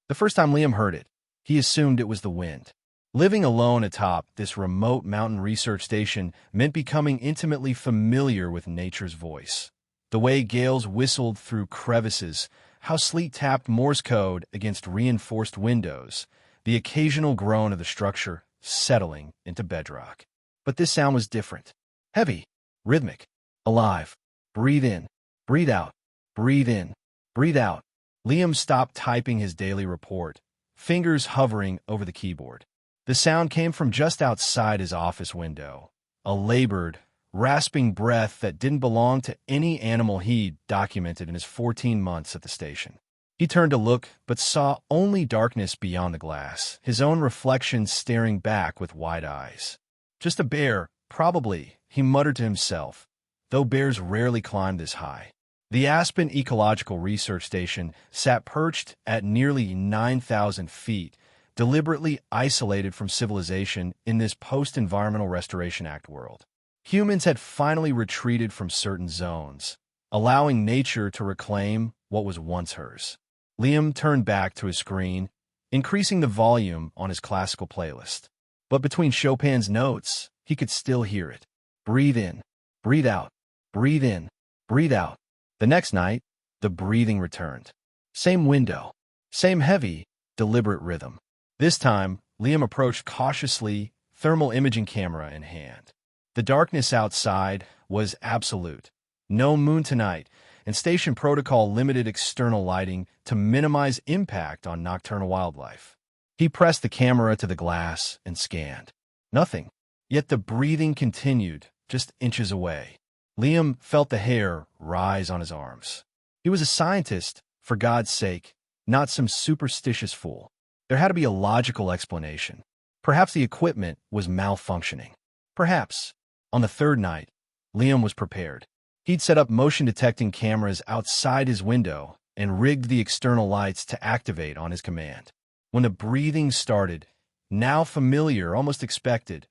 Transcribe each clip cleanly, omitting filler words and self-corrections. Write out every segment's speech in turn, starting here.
The first time Liam heard it, he assumed it was the wind. Living alone atop this remote mountain research station meant becoming intimately familiar with nature's voice. The way gales whistled through crevices, how sleet tapped Morse code against reinforced windows, the occasional groan of the structure settling into bedrock. But this sound was different. Heavy, rhythmic, alive. Breathe in, breathe out, breathe in, breathe out. Liam stopped typing his daily report, fingers hovering over the keyboard. The sound came from just outside his office window, a labored, rasping breath that didn't belong to any animal he'd documented in his 14 months at the station. He turned to look, but saw only darkness beyond the glass, his own reflection staring back with wide eyes. Just a bear, probably, he muttered to himself, though bears rarely climbed this high. The Aspen Ecological Research Station sat perched at nearly 9,000 feet, deliberately isolated from civilization in this post-Environmental Restoration Act world. Humans had finally retreated from certain zones, allowing nature to reclaim what was once hers. Liam turned back to his screen, increasing the volume on his classical playlist. But between Chopin's notes, he could still hear it. Breathe in, breathe out, breathe in, breathe out. The next night, the breathing returned. Same window, same heavy, deliberate rhythm. This time, Liam approached cautiously, thermal imaging camera in hand. The darkness outside was absolute. No moon tonight, and station protocol limited external lighting to minimize impact on nocturnal wildlife. He pressed the camera to the glass and scanned. Nothing. Yet the breathing continued, just inches away. Liam felt the hair rise on his arms. He was a scientist, for God's sake, not some superstitious fool. There had to be a logical explanation. Perhaps the equipment was malfunctioning. Perhaps. On the third night, Liam was prepared. He'd set up motion-detecting cameras outside his window and rigged the external lights to activate on his command. When the breathing started, now familiar, almost expected,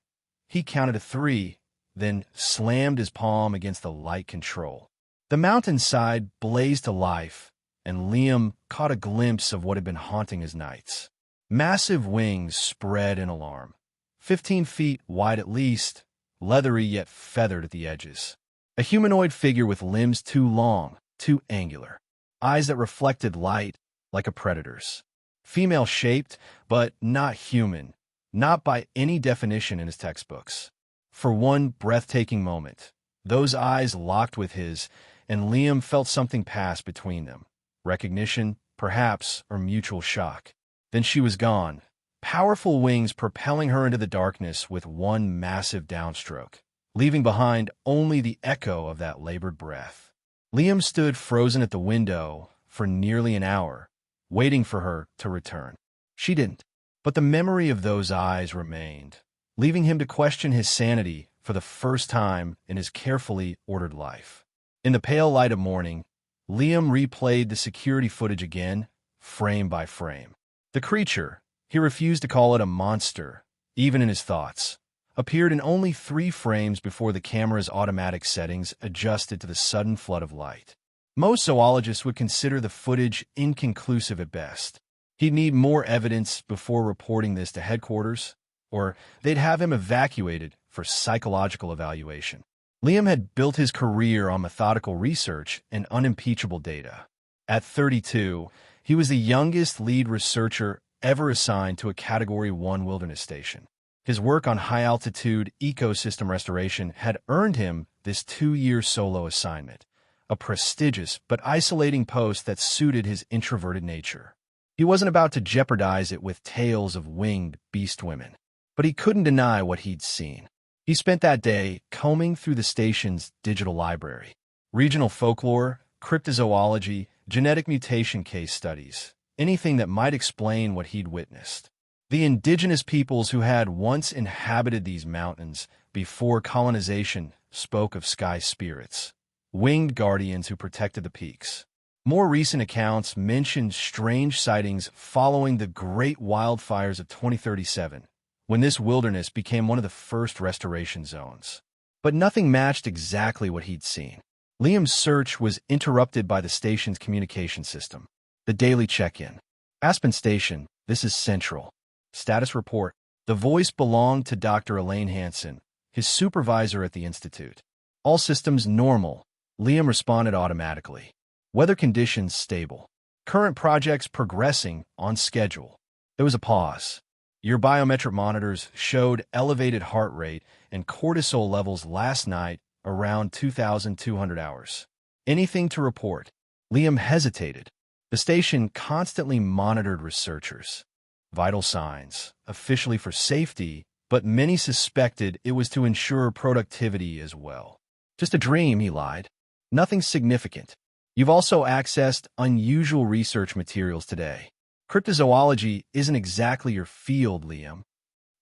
he counted to 3, then slammed his palm against the light control. The mountainside blazed to life, and Liam caught a glimpse of what had been haunting his nights. Massive wings spread in alarm, 15 feet wide at least, leathery yet feathered at the edges. A humanoid figure with limbs too long, too angular, eyes that reflected light like a predator's. Female-shaped, but not human, not by any definition in his textbooks. For one breathtaking moment, those eyes locked with his, and Liam felt something pass between them. Recognition, perhaps, or mutual shock. Then she was gone, powerful wings propelling her into the darkness with one massive downstroke, leaving behind only the echo of that labored breath. Liam stood frozen at the window for nearly an hour, waiting for her to return. She didn't, but the memory of those eyes remained, leaving him to question his sanity for the first time in his carefully ordered life. In the pale light of morning, Liam replayed the security footage again, frame by frame. The creature, he refused to call it a monster, even in his thoughts, appeared in only 3 frames before the camera's automatic settings adjusted to the sudden flood of light. Most zoologists would consider the footage inconclusive at best. He'd need more evidence before reporting this to headquarters, or they'd have him evacuated for psychological evaluation. Liam had built his career on methodical research and unimpeachable data. At 32, he was the youngest lead researcher ever assigned to a Category 1 wilderness station. His work on high-altitude ecosystem restoration had earned him this 2-year solo assignment, a prestigious but isolating post that suited his introverted nature. He wasn't about to jeopardize it with tales of winged beastwomen, but he couldn't deny what he'd seen. He spent that day combing through the station's digital library. Regional folklore, cryptozoology, genetic mutation case studies, anything that might explain what he'd witnessed. The indigenous peoples who had once inhabited these mountains before colonization spoke of sky spirits, winged guardians who protected the peaks. More recent accounts mentioned strange sightings following the great wildfires of 2037, when this wilderness became one of the first restoration zones. But nothing matched exactly what he'd seen. Liam's search was interrupted by the station's communication system. The daily check-in. Aspen Station, this is Central. Status report. The voice belonged to Dr. Elaine Hansen, his supervisor at the Institute. All systems normal. Liam responded automatically. Weather conditions stable. Current projects progressing on schedule. There was a pause. Your biometric monitors showed elevated heart rate and cortisol levels last night around 2,200 hours. Anything to report? Liam hesitated. The station constantly monitored researchers. Vital signs, officially for safety, but many suspected it was to ensure productivity as well. Just a dream, he lied. Nothing significant. You've also accessed unusual research materials today. Cryptozoology isn't exactly your field, Liam.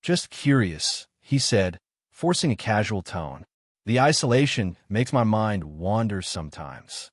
Just curious, he said, forcing a casual tone. The isolation makes my mind wander sometimes.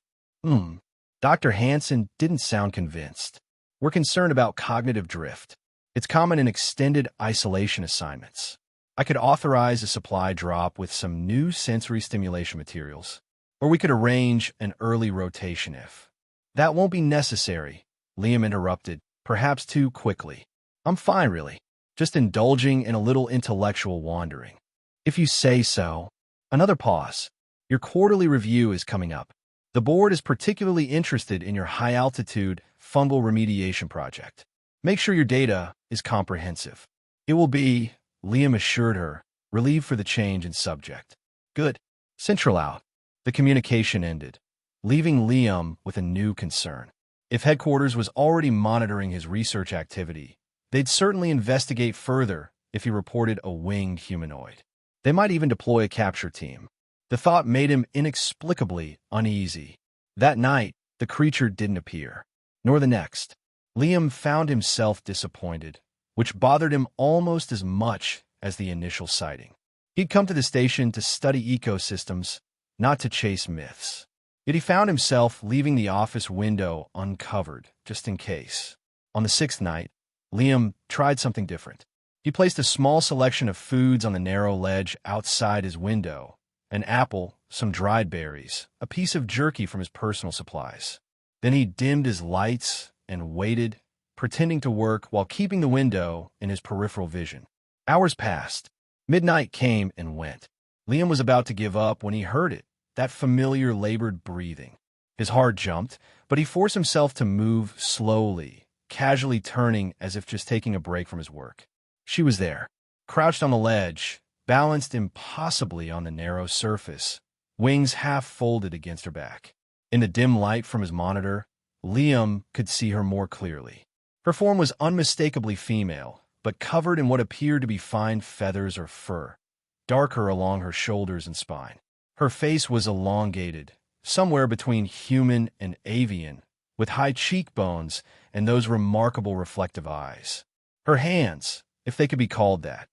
Dr. Hansen didn't sound convinced. We're concerned about cognitive drift. It's common in extended isolation assignments. I could authorize a supply drop with some new sensory stimulation materials, or we could arrange an early rotation if. That won't be necessary, Liam interrupted, perhaps too quickly. I'm fine, really. Just indulging in a little intellectual wandering. If you say so. Another pause. Your quarterly review is coming up. The board is particularly interested in your high-altitude fungal remediation project. Make sure your data is comprehensive. It will be, Liam assured her, relieved for the change in subject. Good. Central out. The communication ended, leaving Liam with a new concern. If headquarters was already monitoring his research activity, they'd certainly investigate further if he reported a winged humanoid. They might even deploy a capture team. The thought made him inexplicably uneasy. That night, the creature didn't appear, nor the next. Liam found himself disappointed, which bothered him almost as much as the initial sighting. He'd come to the station to study ecosystems, not to chase myths. Yet he found himself leaving the office window uncovered, just in case. On the sixth night, Liam tried something different. He placed a small selection of foods on the narrow ledge outside his window: an apple, some dried berries, a piece of jerky from his personal supplies. Then he dimmed his lights and waited, pretending to work while keeping the window in his peripheral vision. Hours passed. Midnight came and went. Liam was about to give up when he heard it, that familiar labored breathing. His heart jumped, but he forced himself to move slowly, casually turning as if just taking a break from his work. She was there, crouched on the ledge, balanced impossibly on the narrow surface, wings half folded against her back. In the dim light from his monitor, Liam could see her more clearly. Her form was unmistakably female, but covered in what appeared to be fine feathers or fur, darker along her shoulders and spine. Her face was elongated, somewhere between human and avian, with high cheekbones and those remarkable reflective eyes. Her hands, if they could be called that,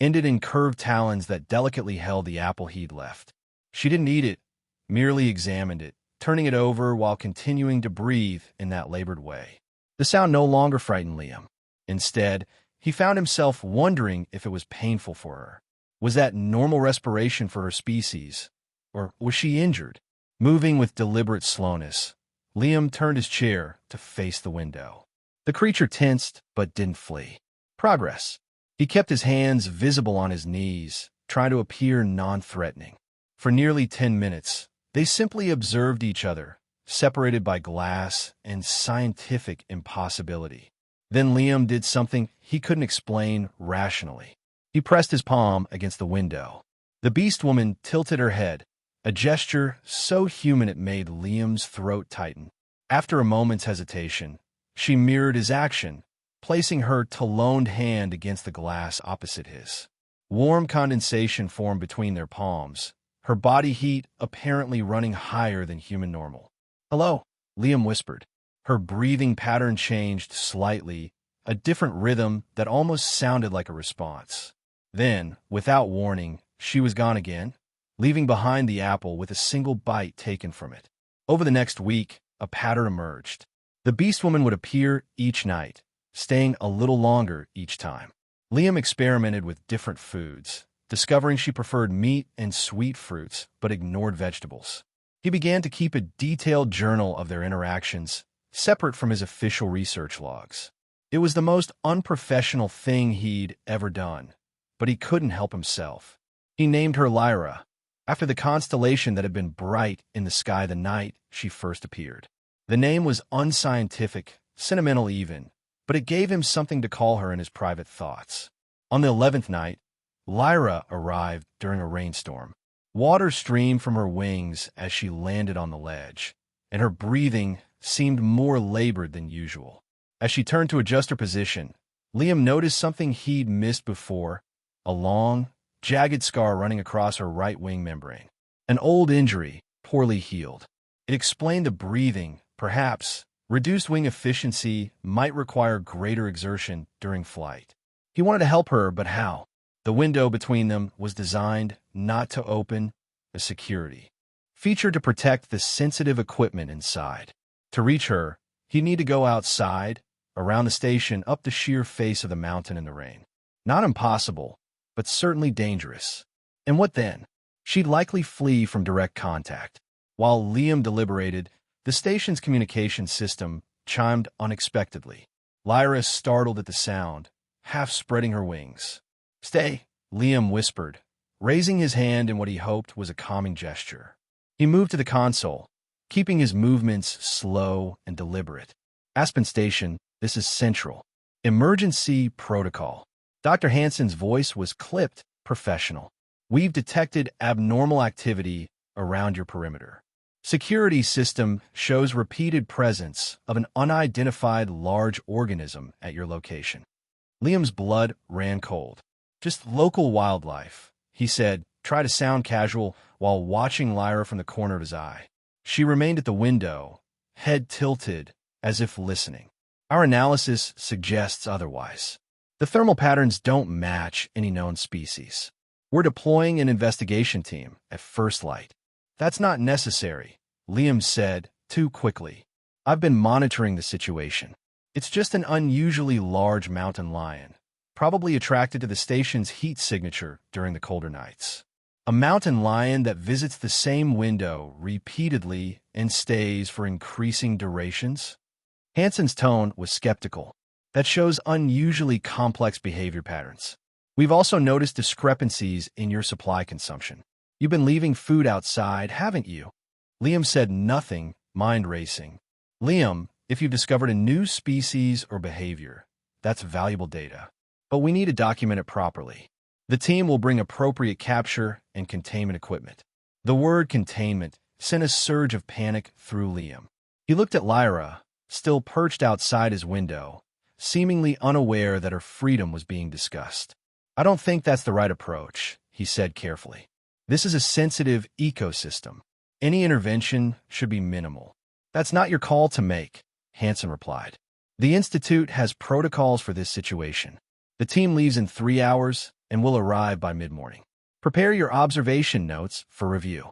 ended in curved talons that delicately held the apple he'd left. She didn't eat it, merely examined it, turning it over while continuing to breathe in that labored way. The sound no longer frightened Liam. Instead, he found himself wondering if it was painful for her. Was that normal respiration for her species? Or was she injured? Moving with deliberate slowness, Liam turned his chair to face the window. The creature tensed but didn't flee. Progress. He kept his hands visible on his knees, trying to appear non-threatening. For nearly 10 minutes, they simply observed each other, separated by glass and scientific impossibility. Then Liam did something he couldn't explain rationally. He pressed his palm against the window. The Beastwoman tilted her head, a gesture so human it made Liam's throat tighten. After a moment's hesitation, she mirrored his action, placing her taloned hand against the glass opposite his. Warm condensation formed between their palms, her body heat apparently running higher than human normal. "Hello," Liam whispered. Her breathing pattern changed slightly, a different rhythm that almost sounded like a response. Then, without warning, she was gone again, leaving behind the apple with a single bite taken from it. Over the next week, a pattern emerged. The Beastwoman would appear each night, staying a little longer each time. Liam experimented with different foods, discovering she preferred meat and sweet fruits but ignored vegetables. He began to keep a detailed journal of their interactions, separate from his official research logs. It was the most unprofessional thing he'd ever done, but he couldn't help himself. He named her Lyra, after the constellation that had been bright in the sky the night she first appeared. The name was unscientific, sentimental even, but it gave him something to call her in his private thoughts. On the 11th night, Lyra arrived during a rainstorm. Water streamed from her wings as she landed on the ledge, and her breathing seemed more labored than usual. As she turned to adjust her position, Liam noticed something he'd missed before, a long, jagged scar running across her right wing membrane. An old injury, poorly healed. It explained the breathing, perhaps. Reduced wing efficiency might require greater exertion during flight. He wanted to help her, but how? The window between them was designed not to open, a security feature to protect the sensitive equipment inside. To reach her, he'd need to go outside, around the station, up the sheer face of the mountain in the rain. Not impossible, but certainly dangerous. And what then? She'd likely flee from direct contact. While Liam deliberated, the station's communication system chimed unexpectedly. Lyra startled at the sound, half spreading her wings. "Stay," Liam whispered, raising his hand in what he hoped was a calming gesture. He moved to the console, keeping his movements slow and deliberate. "Aspen Station, this is Central. Emergency protocol." Dr. Hansen's voice was clipped, professional. "We've detected abnormal activity around your perimeter. Security system shows repeated presence of an unidentified large organism at your location." Liam's blood ran cold. "Just local wildlife," he said, try to sound casual while watching Lyra from the corner of his eye. She remained at the window, head tilted, as if listening. "Our analysis suggests otherwise. The thermal patterns don't match any known species. We're deploying an investigation team at first light." "That's not necessary," Liam said, too quickly. "I've been monitoring the situation. It's just an unusually large mountain lion, probably attracted to the station's heat signature during the colder nights. A mountain lion that visits the same window repeatedly and stays for increasing durations?" Hansen's tone was skeptical. "That shows unusually complex behavior patterns. We've also noticed discrepancies in your supply consumption. You've been leaving food outside, haven't you?" Liam said nothing, mind racing. "Liam, if you've discovered a new species or behavior, that's valuable data. But we need to document it properly. The team will bring appropriate capture and containment equipment." The word containment sent a surge of panic through Liam. He looked at Lyra, still perched outside his window, seemingly unaware that her freedom was being discussed. "I don't think that's the right approach," he said carefully. "This is a sensitive ecosystem. Any intervention should be minimal." "That's not your call to make," Hansen replied. "The Institute has protocols for this situation. The team leaves in 3 hours and will arrive by mid-morning. Prepare your observation notes for review."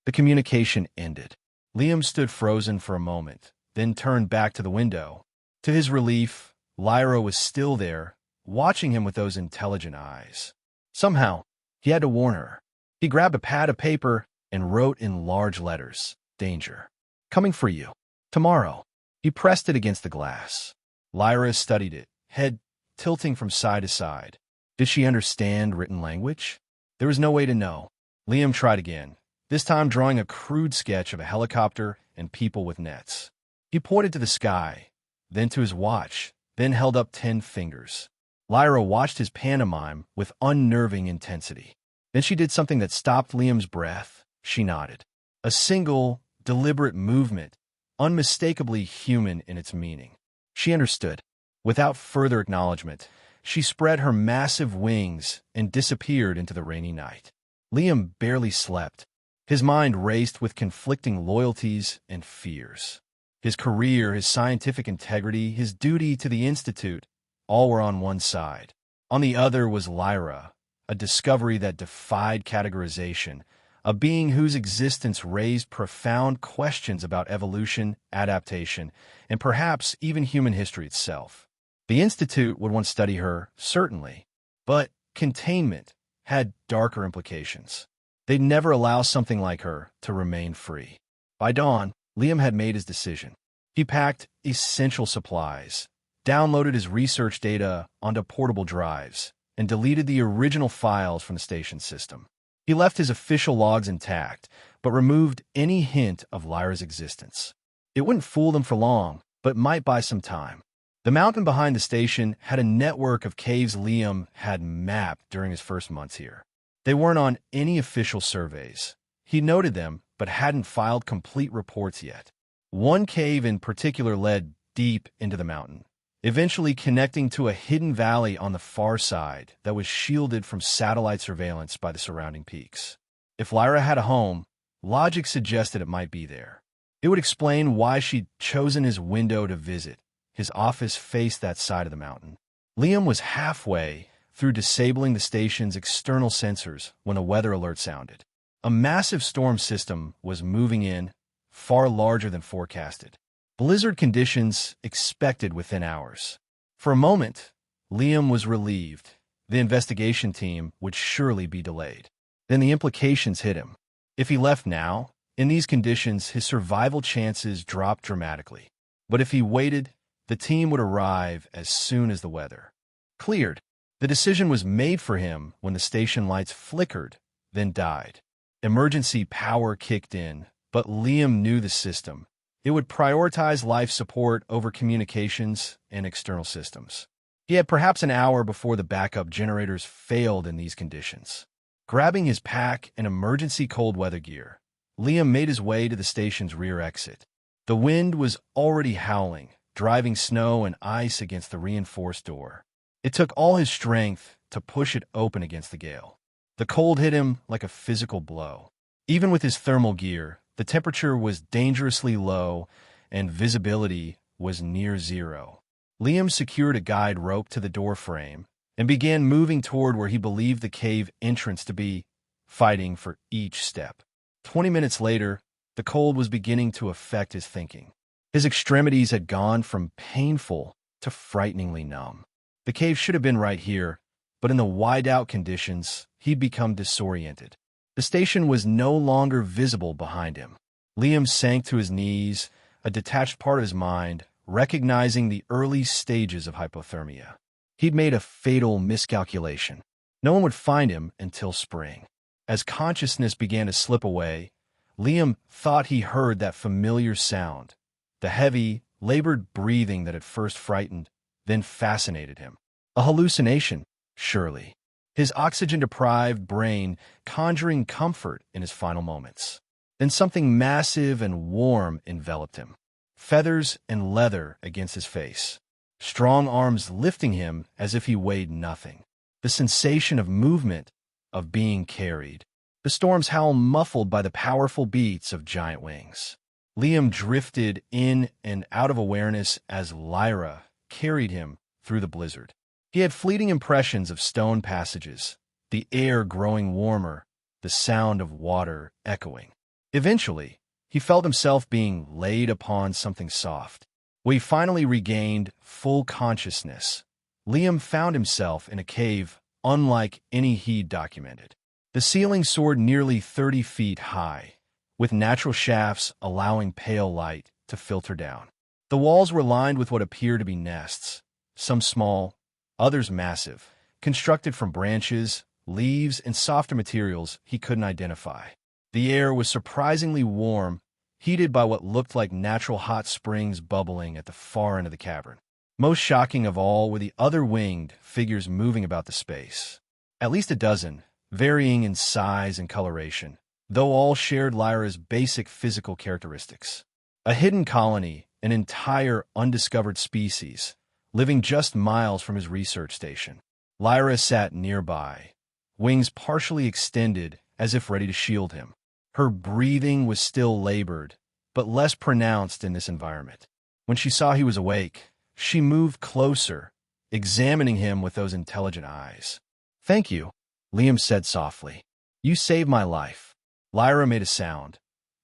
The communication ended. Liam stood frozen for a moment, then turned back to the window. To his relief, Lyra was still there, watching him with those intelligent eyes. Somehow, he had to warn her. He grabbed a pad of paper and wrote in large letters, "Danger. Coming for you. Tomorrow." He pressed it against the glass. Lyra studied it, head tilting from side to side. Did she understand written language? There was no way to know. Liam tried again, this time drawing a crude sketch of a helicopter and people with nets. He pointed to the sky, then to his watch, then held up 10 fingers. Lyra watched his pantomime with unnerving intensity. Then she did something that stopped Liam's breath. She nodded. A single, deliberate movement, unmistakably human in its meaning. She understood. Without further acknowledgement, she spread her massive wings and disappeared into the rainy night. Liam barely slept. His mind raced with conflicting loyalties and fears. His career, his scientific integrity, his duty to the Institute, all were on one side. On the other was Lyra, a discovery that defied categorization, a being whose existence raised profound questions about evolution, adaptation, and perhaps even human history itself. The Institute would want to study her, certainly, but containment had darker implications. They'd never allow something like her to remain free. By dawn, Liam had made his decision. He packed essential supplies, downloaded his research data onto portable drives, and deleted the original files from the station's system. He left his official logs intact, but removed any hint of Lyra's existence. It wouldn't fool them for long, but might buy some time. The mountain behind the station had a network of caves Liam had mapped during his first months here. They weren't on any official surveys. He noted them, but hadn't filed complete reports yet. One cave in particular led deep into the mountain, eventually connecting to a hidden valley on the far side that was shielded from satellite surveillance by the surrounding peaks. If Lyra had a home, logic suggested it might be there. It would explain why she'd chosen his window to visit. His office faced that side of the mountain. Liam was halfway through disabling the station's external sensors when a weather alert sounded. A massive storm system was moving in, far larger than forecasted. Blizzard conditions expected within hours. For a moment, Liam was relieved. The investigation team would surely be delayed. Then the implications hit him. If he left now, in these conditions, his survival chances dropped dramatically. But if he waited, the team would arrive as soon as the weather cleared. The decision was made for him when the station lights flickered, then died. Emergency power kicked in, but Liam knew the system. It would prioritize life support over communications and external systems. He had perhaps an hour before the backup generators failed in these conditions. Grabbing his pack and emergency cold weather gear, Liam made his way to the station's rear exit. The wind was already howling, driving snow and ice against the reinforced door. It took all his strength to push it open against the gale. The cold hit him like a physical blow. Even with his thermal gear, the temperature was dangerously low and visibility was near zero. Liam secured a guide rope to the door frame and began moving toward where he believed the cave entrance to be, fighting for each step. 20 minutes later, the cold was beginning to affect his thinking. His extremities had gone from painful to frighteningly numb. The cave should have been right here, but in the wide-out conditions, he'd become disoriented. The station was no longer visible behind him. Liam sank to his knees, a detached part of his mind, recognizing the early stages of hypothermia. He'd made a fatal miscalculation. No one would find him until spring. As consciousness began to slip away, Liam thought he heard that familiar sound, the heavy, labored breathing that had first frightened, then fascinated him. A hallucination, surely. His oxygen-deprived brain conjuring comfort in his final moments. Then something massive and warm enveloped him. Feathers and leather against his face. Strong arms lifting him as if he weighed nothing. The sensation of movement, of being carried. The storm's howl muffled by the powerful beats of giant wings. Liam drifted in and out of awareness as Lyra carried him through the blizzard. He had fleeting impressions of stone passages, the air growing warmer, the sound of water echoing. Eventually, he felt himself being laid upon something soft. When he finally regained full consciousness, Liam found himself in a cave unlike any he'd documented. The ceiling soared nearly 30 feet high, with natural shafts allowing pale light to filter down. The walls were lined with what appeared to be nests, some small, others massive, constructed from branches, leaves, and softer materials he couldn't identify. The air was surprisingly warm, heated by what looked like natural hot springs bubbling at the far end of the cavern. Most shocking of all were the other winged figures moving about the space. At least a dozen, varying in size and coloration, though all shared Lyra's basic physical characteristics. A hidden colony, an entire undiscovered species, living just miles from his research station. Lyra sat nearby, wings partially extended as if ready to shield him. Her breathing was still labored, but less pronounced in this environment. When she saw he was awake, she moved closer, examining him with those intelligent eyes. "Thank you," Liam said softly. "You saved my life." Lyra made a sound,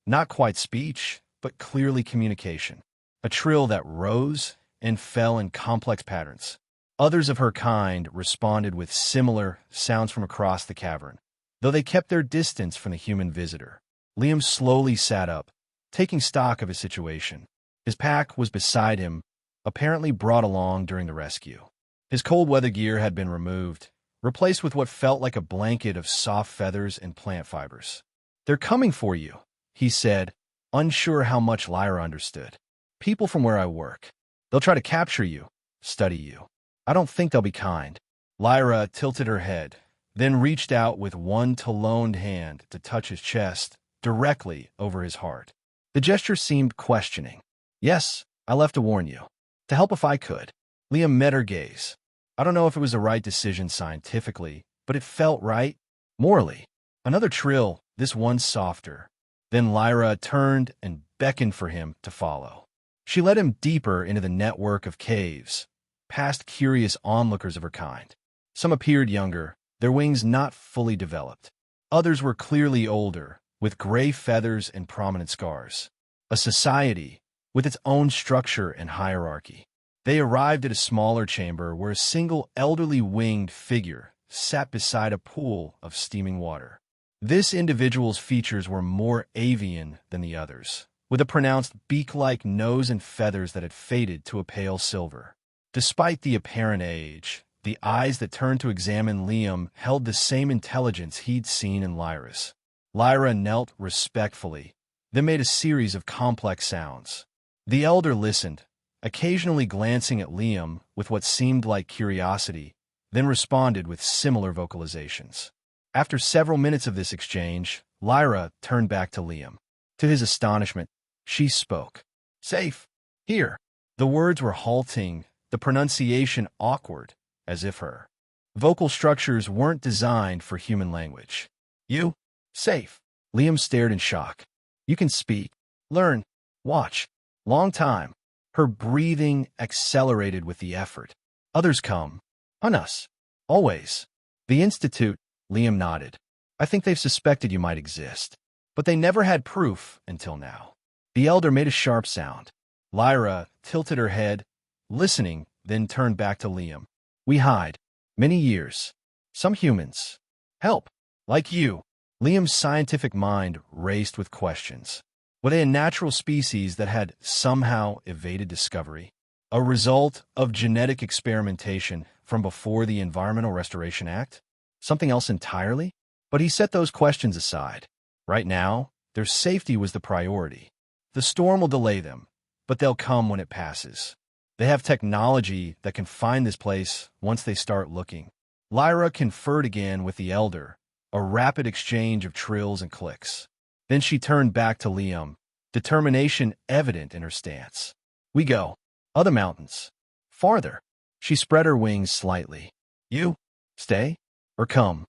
not quite speech, but clearly communication. A trill that rose and fell in complex patterns. Others of her kind responded with similar sounds from across the cavern, though they kept their distance from the human visitor. Liam slowly sat up, taking stock of his situation. His pack was beside him, apparently brought along during the rescue. His cold weather gear had been removed, replaced with what felt like a blanket of soft feathers and plant fibers. "They're coming for you," he said, unsure how much Lyra understood. "People from where I work. They'll try to capture you, study you. I don't think they'll be kind." Lyra tilted her head, then reached out with one taloned hand to touch his chest, directly over his heart. The gesture seemed questioning. "Yes, I left to warn you. To help if I could." Liam met her gaze. "I don't know if it was the right decision scientifically, but it felt right morally." Another trill, this one softer. Then Lyra turned and beckoned for him to follow. She led him deeper into the network of caves, past curious onlookers of her kind. Some appeared younger, their wings not fully developed. Others were clearly older, with gray feathers and prominent scars. A society with its own structure and hierarchy. They arrived at a smaller chamber where a single elderly winged figure sat beside a pool of steaming water. This individual's features were more avian than the others, with a pronounced beak-like nose and feathers that had faded to a pale silver. Despite the apparent age, the eyes that turned to examine Liam held the same intelligence he'd seen in Lyra's. Lyra knelt respectfully, then made a series of complex sounds. The elder listened, occasionally glancing at Liam with what seemed like curiosity, then responded with similar vocalizations. After several minutes of this exchange, Lyra turned back to Liam. To his astonishment, she spoke. "Safe. Here." The words were halting, the pronunciation awkward, as if her vocal structures weren't designed for human language. "You? Safe." Liam stared in shock. "You can speak. Learn. Watch. Long time." Her breathing accelerated with the effort. "Others come. On us. Always." "The Institute," Liam nodded. "I think they've suspected you might exist, but they never had proof until now." The elder made a sharp sound. Lyra tilted her head, listening, then turned back to Liam. "We hide. Many years. Some humans. Help. Like you." Liam's scientific mind raced with questions. Were they a natural species that had somehow evaded discovery? A result of genetic experimentation from before the Environmental Restoration Act? Something else entirely? But he set those questions aside. Right now, their safety was the priority. The storm will delay them, but they'll come when it passes. They have technology that can find this place once they start looking. Lyra conferred again with the elder, a rapid exchange of trills and clicks. Then she turned back to Liam, determination evident in her stance. "We go. Other mountains. Farther." She spread her wings slightly. "You? Stay? Or come?"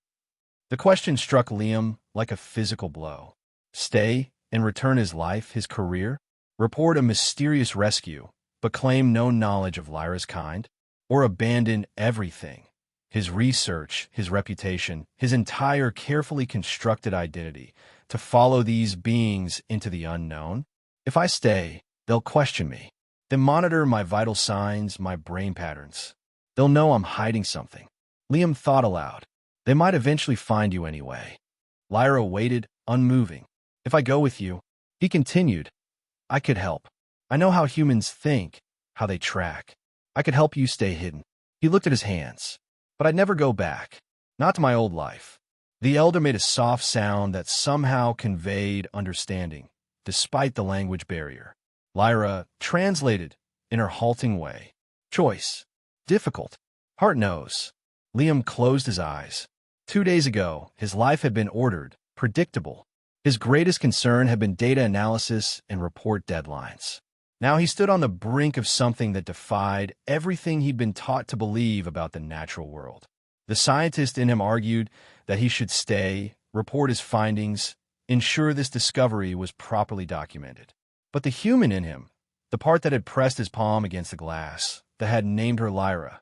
The question struck Liam like a physical blow. Stay and return his life, his career? Report a mysterious rescue, but claim no knowledge of Lyra's kind? Or abandon everything? His research, his reputation, his entire carefully constructed identity, to follow these beings into the unknown? "If I stay, they'll question me. They monitor my vital signs, my brain patterns. They'll know I'm hiding something." Liam thought aloud. "They might eventually find you anyway." Lyra waited, unmoving. "If I go with you," he continued, "I could help. I know how humans think, how they track. I could help you stay hidden." He looked at his hands. "But I'd never go back. Not to my old life." The elder made a soft sound that somehow conveyed understanding, despite the language barrier. Lyra translated in her halting way. "Choice. Difficult. Heart knows." Liam closed his eyes. 2 days ago, his life had been ordered, predictable. His greatest concern had been data analysis and report deadlines. Now he stood on the brink of something that defied everything he'd been taught to believe about the natural world. The scientist in him argued that he should stay, report his findings, ensure this discovery was properly documented. But the human in him, the part that had pressed his palm against the glass, that had named her Lyra,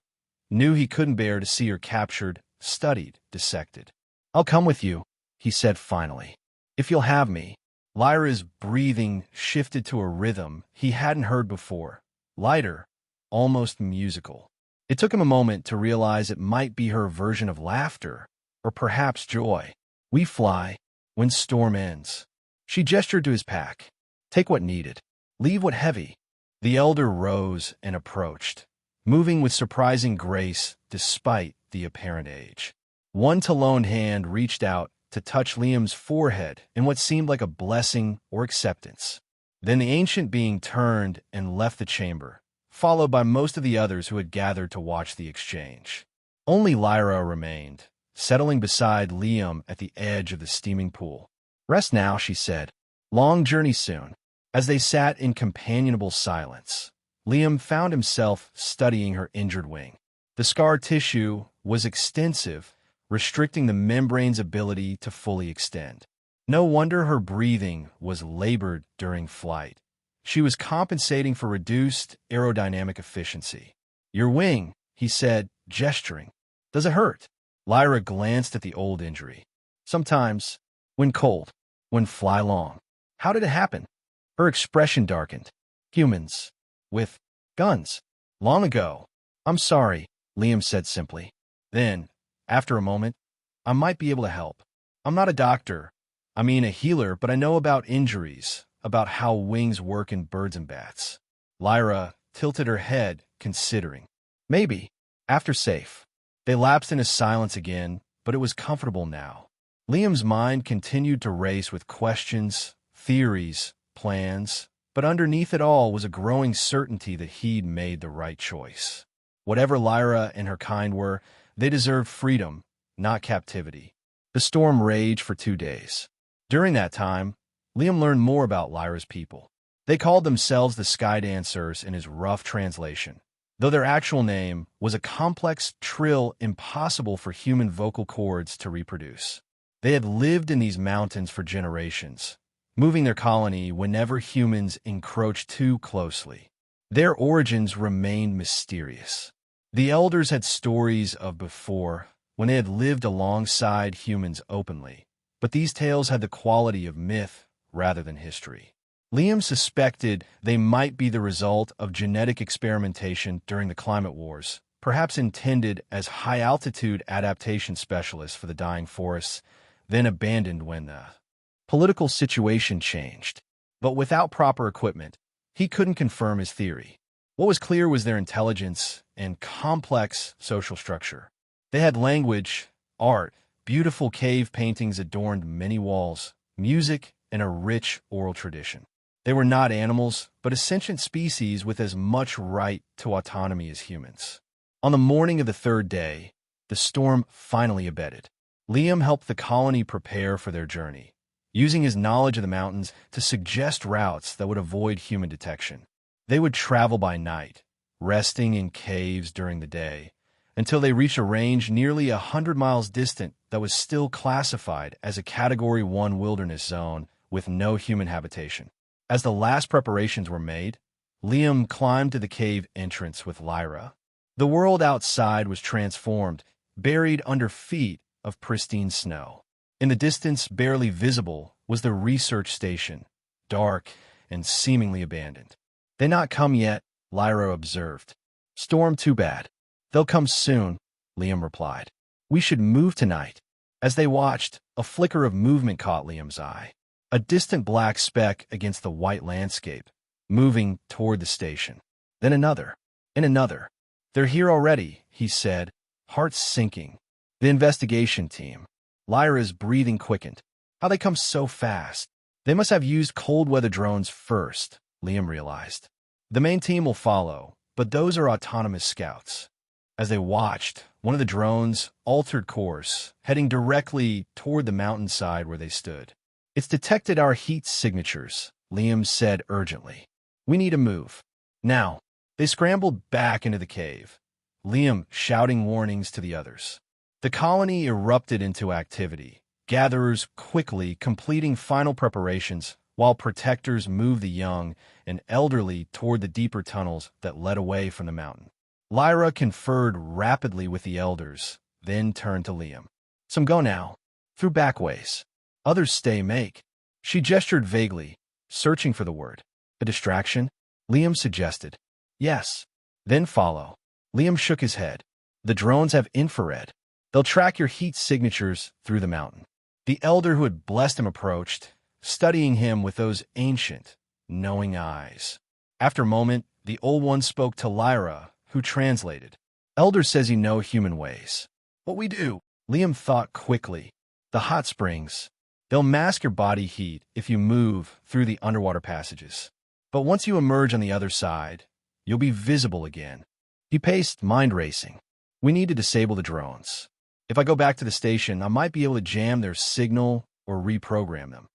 knew he couldn't bear to see her captured, studied, dissected. "I'll come with you," he said finally. "If you'll have me." Lyra's breathing shifted to a rhythm he hadn't heard before, lighter, almost musical. It took him a moment to realize it might be her version of laughter, or perhaps joy. "We fly when storm ends." She gestured to his pack. "Take what needed. Leave what heavy." The elder rose and approached, moving with surprising grace despite the apparent age. One taloned hand reached out to touch Liam's forehead in what seemed like a blessing or acceptance. Then the ancient being turned and left the chamber, followed by most of the others who had gathered to watch the exchange. Only Lyra remained, settling beside Liam at the edge of the steaming pool. "Rest now," she said. "Long journey soon." As they sat in companionable silence, Liam found himself studying her injured wing. The scar tissue was extensive, restricting the membrane's ability to fully extend. No wonder her breathing was labored during flight. She was compensating for reduced aerodynamic efficiency. "Your wing," he said, gesturing. "Does it hurt?" Lyra glanced at the old injury. "Sometimes, when cold, when fly long." "How did it happen?" Her expression darkened. "Humans. With guns. Long ago." "I'm sorry," Liam said simply. Then, after a moment, "I might be able to help. I'm not a doctor. I mean a healer, but I know about injuries, about how wings work in birds and bats." Lyra tilted her head, considering. "Maybe. After safe." They lapsed into silence again, but it was comfortable now. Liam's mind continued to race with questions, theories, plans, but underneath it all was a growing certainty that he'd made the right choice. Whatever Lyra and her kind were, they deserved freedom, not captivity. The storm raged for 2 days. During that time, Liam learned more about Lyra's people. They called themselves the Sky Dancers in his rough translation, though their actual name was a complex trill impossible for human vocal cords to reproduce. They had lived in these mountains for generations, moving their colony whenever humans encroached too closely. Their origins remained mysterious. The elders had stories of before, when they had lived alongside humans openly, but these tales had the quality of myth rather than history. Liam suspected they might be the result of genetic experimentation during the climate wars, perhaps intended as high-altitude adaptation specialists for the dying forests, then abandoned when the political situation changed. But without proper equipment, he couldn't confirm his theory. What was clear was their intelligence and complex social structure. They had language, art, beautiful cave paintings adorned many walls, music, and a rich oral tradition. They were not animals, but a sentient species with as much right to autonomy as humans. On the morning of the 3rd day, the storm finally abated. Liam helped the colony prepare for their journey, using his knowledge of the mountains to suggest routes that would avoid human detection. They would travel by night, resting in caves during the day, until they reached a range nearly 100 miles distant that was still classified as a Category 1 wilderness zone with no human habitation. As the last preparations were made, Liam climbed to the cave entrance with Lyra. The world outside was transformed, buried under feet of pristine snow. In the distance, barely visible, was the research station, dark and seemingly abandoned. "They not come yet," Lyra observed. "Storm too bad." "They'll come soon," Liam replied. "We should move tonight." As they watched, a flicker of movement caught Liam's eye. A distant black speck against the white landscape, moving toward the station. Then another, and another. "They're here already," he said, heart sinking. "The investigation team." Lyra's breathing quickened. "How they come so fast?" "They must have used cold-weather drones first," Liam realized. "The main team will follow, but those are autonomous scouts." As they watched, one of the drones altered course, heading directly toward the mountainside where they stood. "It's detected our heat signatures," Liam said urgently. "We need to move. Now." They scrambled back into the cave, Liam shouting warnings to the others. The colony erupted into activity, gatherers quickly completing final preparations while protectors moved the young and elderly toward the deeper tunnels that led away from the mountain. Lyra conferred rapidly with the elders, then turned to Liam. "Some go now, through back ways. Others stay make." She gestured vaguely, searching for the word. "A distraction?" Liam suggested. "Yes." "Then follow." Liam shook his head. "The drones have infrared. They'll track your heat signatures through the mountain." The elder who had blessed him approached, studying him with those ancient, knowing eyes. After a moment, The old one spoke to Lyra, who translated. Elder says you know human ways. What we do? Liam thought quickly. The hot springs. They'll mask your body heat if you move through the underwater passages. But once you emerge on the other side, you'll be visible again. He paced, mind racing. We need to disable the drones. If I go back to the station, I might be able to jam their signal or reprogram them.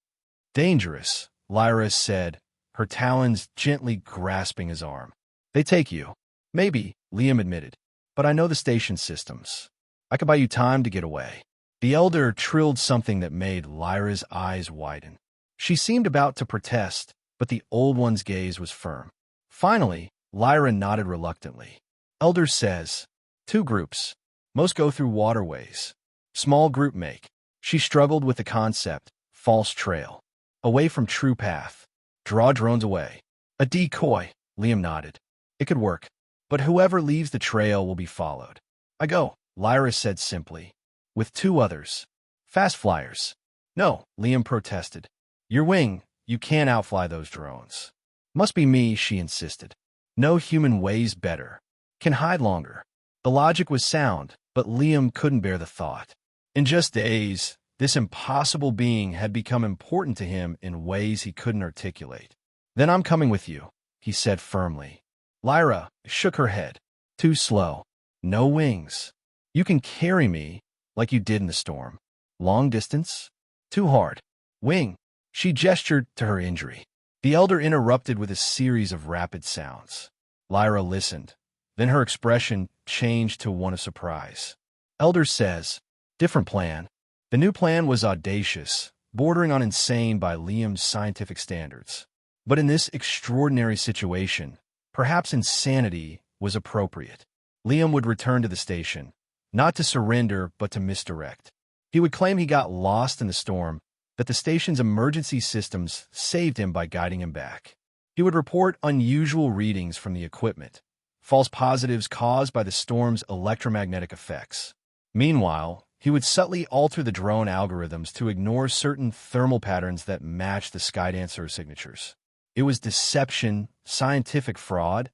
Dangerous, Lyra said, her talons gently grasping his arm. They take you. Maybe, Liam admitted. But I know the station systems. I could buy you time to get away. The elder trilled something that made Lyra's eyes widen. She seemed about to protest, but the old one's gaze was firm. Finally, Lyra nodded reluctantly. Elder says, 2 groups. Most go through waterways. Small group make. She struggled with the concept, false trail. Away from true path. Draw drones away. A decoy, Liam nodded. It could work. But whoever leaves the trail will be followed. I go, Lyra said simply. With 2 others. Fast flyers. No, Liam protested. Your wing, you can't outfly those drones. Must be me, she insisted. No human weighs better. Can hide longer. The logic was sound, but Liam couldn't bear the thought. In just days, this impossible being had become important to him in ways he couldn't articulate. Then I'm coming with you, he said firmly. Lyra shook her head. Too slow. No wings. You can carry me like you did in the storm. Long distance? Too hard. Wing. She gestured to her injury. The elder interrupted with a series of rapid sounds. Lyra listened. Then her expression changed to one of surprise. Elder says, different plan. The new plan was audacious, bordering on insane by Liam's scientific standards. But in this extraordinary situation, perhaps insanity was appropriate. Liam would return to the station, not to surrender but to misdirect. He would claim he got lost in the storm, that the station's emergency systems saved him by guiding him back. He would report unusual readings from the equipment, false positives caused by the storm's electromagnetic effects. Meanwhile, he would subtly alter the drone algorithms to ignore certain thermal patterns that matched the Skydancer signatures. It was deception, scientific fraud,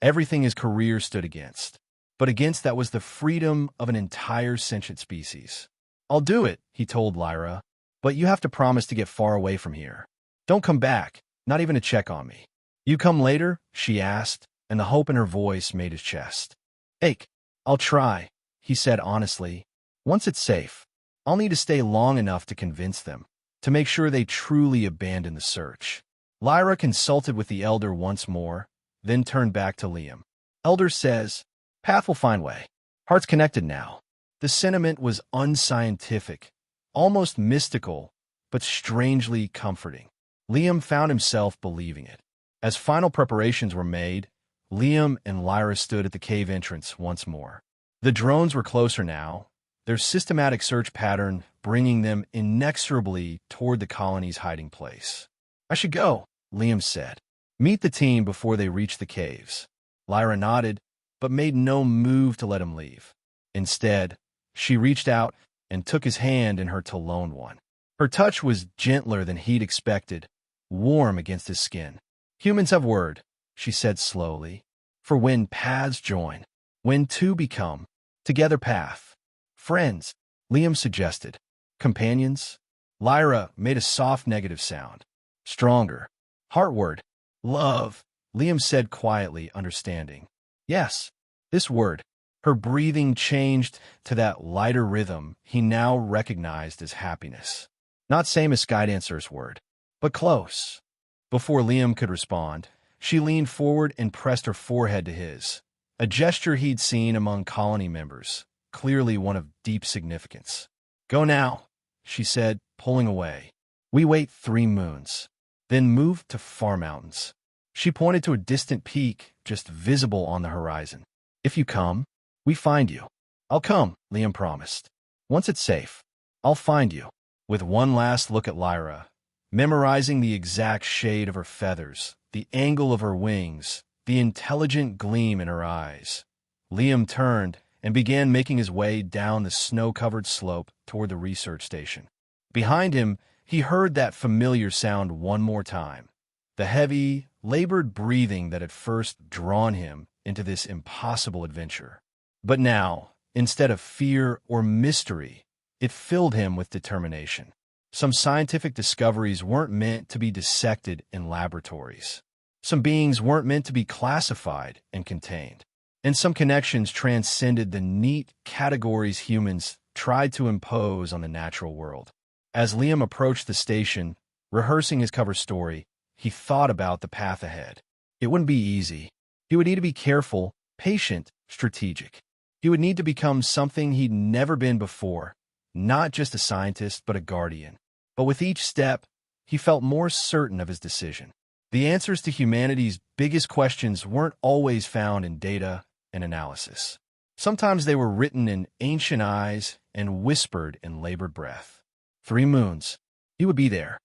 everything his career stood against. But against that was the freedom of an entire sentient species. I'll do it, he told Lyra, but you have to promise to get far away from here. Don't come back, not even to check on me. You come later? She asked, and the hope in her voice made his chest ache. I'll try, he said honestly. Once it's safe, I'll need to stay long enough to convince them, to make sure they truly abandon the search. Lyra consulted with the elder once more, then turned back to Liam. Elder says, path will find way. Hearts connected now. The sentiment was unscientific, almost mystical, but strangely comforting. Liam found himself believing it. As final preparations were made, Liam and Lyra stood at the cave entrance once more. The drones were closer now, their systematic search pattern bringing them inexorably toward the colony's hiding place. I should go, Liam said. Meet the team before they reach the caves. Lyra nodded, but made no move to let him leave. Instead, she reached out and took his hand in her to lone one. Her touch was gentler than he'd expected, warm against his skin. Humans have word, she said slowly, for when paths join, when 2 become, together path. Friends, Liam suggested. Companions? Lyra made a soft negative sound. Stronger. Heartward. Love, Liam said quietly, understanding. Yes, this word. Her breathing changed to that lighter rhythm he now recognized as happiness. Not same as Skydancer's word, but close. Before Liam could respond, she leaned forward and pressed her forehead to his, a gesture he'd seen among colony members, clearly one of deep significance. Go now, she said, pulling away. We wait 3 moons, then move to far mountains. She pointed to a distant peak just visible on the horizon. If you come, we find you. I'll come, Liam promised. Once it's safe, I'll find you. With one last look at Lyra, memorizing the exact shade of her feathers, the angle of her wings, the intelligent gleam in her eyes, Liam turned and began making his way down the snow-covered slope toward the research station. Behind him, he heard that familiar sound one more time, the heavy, labored breathing that had first drawn him into this impossible adventure. But now, instead of fear or mystery, it filled him with determination. Some scientific discoveries weren't meant to be dissected in laboratories. Some beings weren't meant to be classified and contained. And some connections transcended the neat categories humans tried to impose on the natural world. As Liam approached the station, rehearsing his cover story, he thought about the path ahead. It wouldn't be easy. He would need to be careful, patient, strategic. He would need to become something he'd never been before, not just a scientist, but a guardian. But with each step, he felt more certain of his decision. The answers to humanity's biggest questions weren't always found in data and analysis. Sometimes they were written in ancient eyes and whispered in labored breath. 3 moons. He would be there.